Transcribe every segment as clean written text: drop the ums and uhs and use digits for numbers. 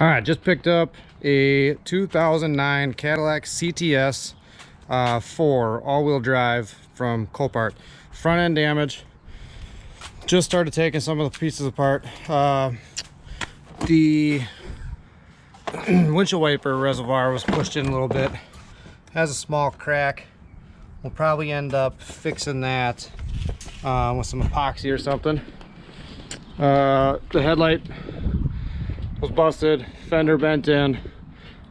All right, just picked up a 2009 Cadillac CTS 4 all-wheel drive from Copart. Front end damage. Just started taking some of the pieces apart. The windshield wiper reservoir was pushed in a little bit. Has a small crack. We'll probably end up fixing that with some epoxy or something. The headlight was busted, fender bent in.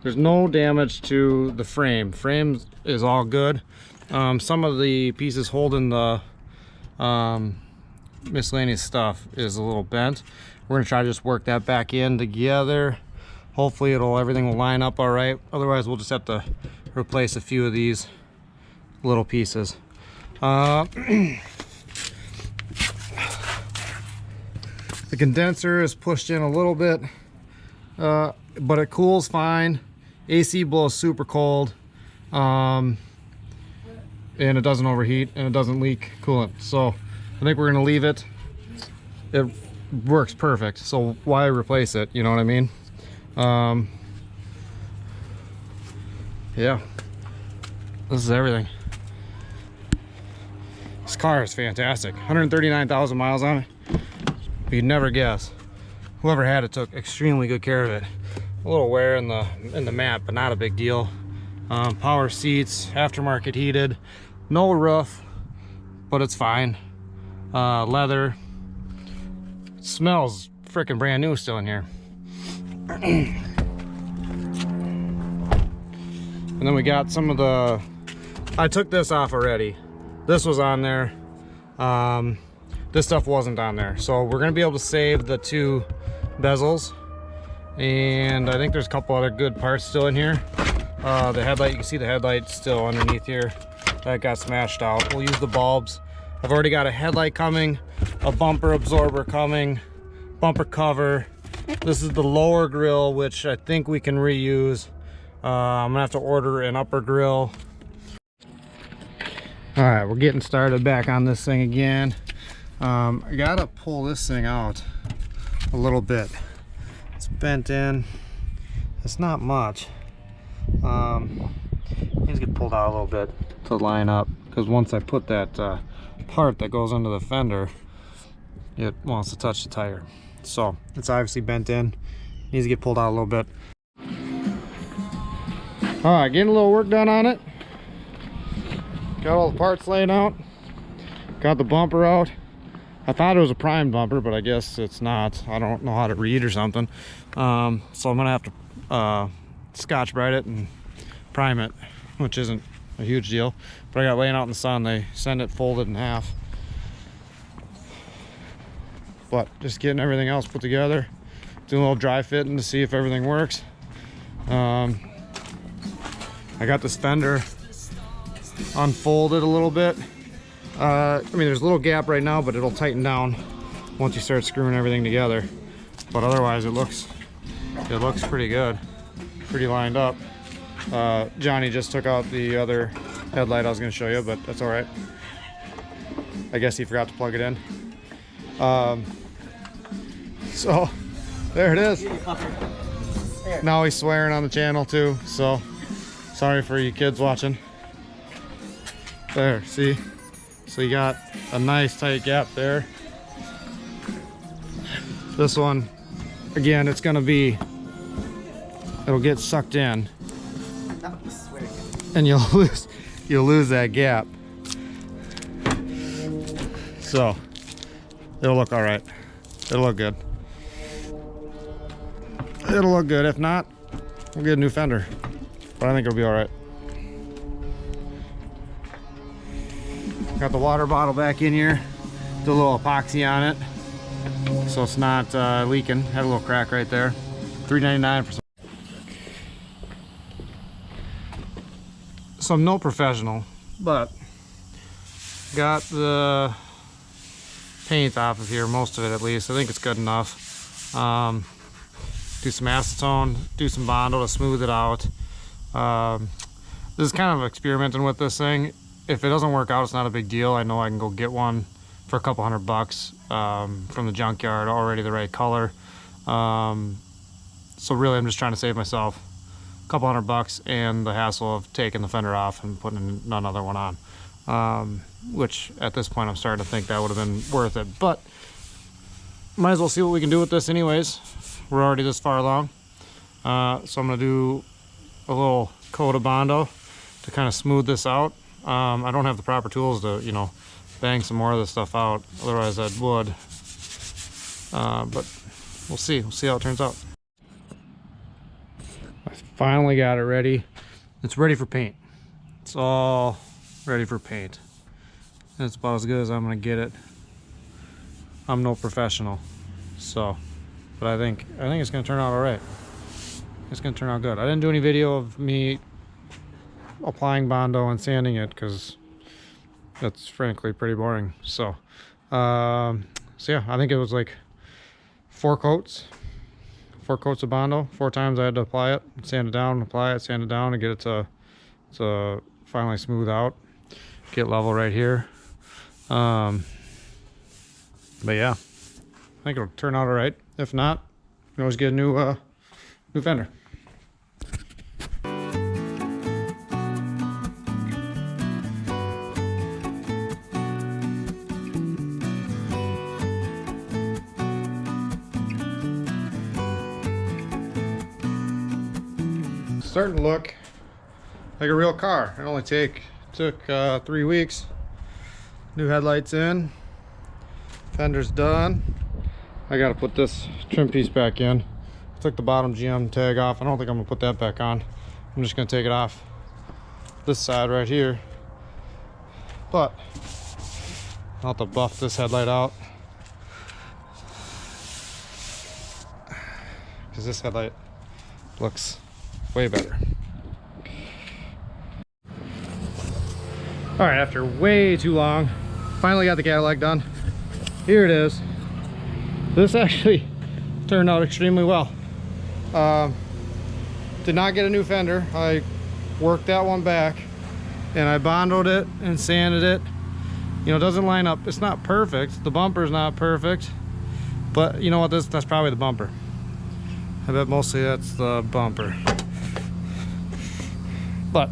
There's no damage to the frame. Frame is all good. Some of the pieces holding the miscellaneous stuff is a little bent. We're gonna try to just work that back in together. Hopefully everything will line up all right. Otherwise we'll just have to replace a few of these little pieces. The condenser is pushed in a little bit, but it cools fine. AC blows super cold, and it doesn't overheat and it doesn't leak coolant. So I think we're gonna leave it. It works perfect, so why replace it? You know what I mean? Yeah, this is everything. This car is fantastic. 139,000 miles on it. But you'd never guess. Whoever had it took extremely good care of it. A little wear in the mat, but not a big deal. Power seats, aftermarket heated, no roof, but it's fine. Leather. It smells freaking brand new still in here. And then we got some of the, I took this off already. This was on there. This stuff wasn't on there. So we're gonna be able to save the two bezels. And I think there's a couple other good parts still in here. The headlight, you can see the headlight still underneath here. That got smashed out. We'll use the bulbs. I've already got a headlight coming, a bumper absorber coming, bumper cover. This is the lower grill, which I think we can reuse. I'm gonna have to order an upper grill. All right, we're getting started back on this thing again. I gotta pull this thing out a little bit. It's bent in. It's not much. Needs to get pulled out a little bit to line up, because once I put that part that goes under the fender, it wants to touch the tire. So it's obviously bent in. Needs to get pulled out a little bit. All right, getting a little work done on it. Got all the parts laying out. Got the bumper out. I thought it was a primed bumper, but I guess it's not. I don't know how to read or something. So I'm gonna have to Scotch Brite it and prime it, which isn't a huge deal. But I got laying out in the sun. They send it folded in half. But just getting everything else put together. Doing a little dry fitting to see if everything works. I got this fender unfolded a little bit. I mean, there's a little gap right now, but it'll tighten down once you start screwing everything together. But otherwise it looks pretty good, pretty lined up. Johnny just took out the other headlight I was going to show you, but that's all right. I guess he forgot to plug it in. So there it is. Now he's swearing on the channel too, so sorry for you kids watching. There, see? So you got a nice tight gap there. This one, again, it'll get sucked in, and you'll lose that gap. So it'll look all right. It'll look good. It'll look good. If not, we'll get a new fender. But I think it'll be all right. Got the water bottle back in here. Did a little epoxy on it, so it's not leaking. Had a little crack right there. $3.99 for some. So I'm no professional, but got the paint off of here, most of it at least. I think it's good enough. Do some acetone, do some Bondo to smooth it out. This is kind of experimenting with this thing. If it doesn't work out, it's not a big deal. I know I can go get one for a couple $100 bucks. From the junkyard, already the right color. But just getting everything else put together, doing a little dry fitting to see if everything works. I got this fender unfolded a little bit. I So really I'm just trying to save myself a couple $100 and the hassle of taking the fender off and putting another one on. Which at this point I'm starting to think that would have been worth it, but might as well see what we can do with this anyways. We're already this far along. So I'm gonna do a little coat of Bondo to kind of smooth this out. I don't have the proper tools to, you know, bang some more of this stuff out, otherwise I would. But we'll see how it turns out. I finally got it ready. It's ready for paint. It's all ready for paint. And it's about as good as I'm gonna get it. I'm no professional, so, but I think it's gonna turn out all right. It's gonna turn out good. I didn't do any video of me applying Bondo and sanding it because that's frankly pretty boring. So yeah, I think it was like 4 coats of Bondo. 4 times I had to apply it, sand it down, apply it, sand it down, and get it to finally smooth out, get level right here. But yeah, I think it'll turn out all right. If not, you can always get a new fender. Starting to look like a real car. It only took 3 weeks. New headlights in, fender's done. I gotta put this trim piece back in. I took the bottom GM tag off. I don't think I'm gonna put that back on. I'm just gonna take it off this side right here. But I'll have to buff this headlight out because this headlight looks way better. All right, after way too long, finally got the Cadillac done. Here it is. This actually turned out extremely well. Did not get a new fender. I worked that one back and I bondoed it and sanded it. You know, it doesn't line up. It's not perfect. The bumper's not perfect, but you know what? That's probably the bumper. I bet mostly that's the bumper. But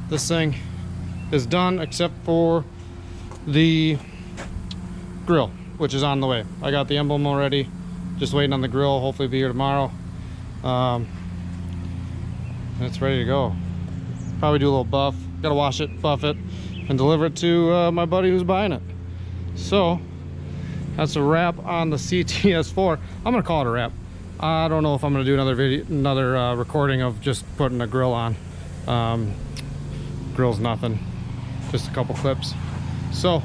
this thing is done except for the grill, which is on the way. I got the emblem already, just waiting on the grill. Hopefully be here tomorrow. And it's ready to go. Probably do a little buff. Gotta wash it, buff it, and deliver it to my buddy who's buying it. So that's a wrap on the CTS4. I'm gonna call it a wrap. I don't know if I'm gonna do another recording of just putting a grill on. Grill's nothing, just a couple clips. So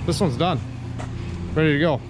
this one's done, ready to go.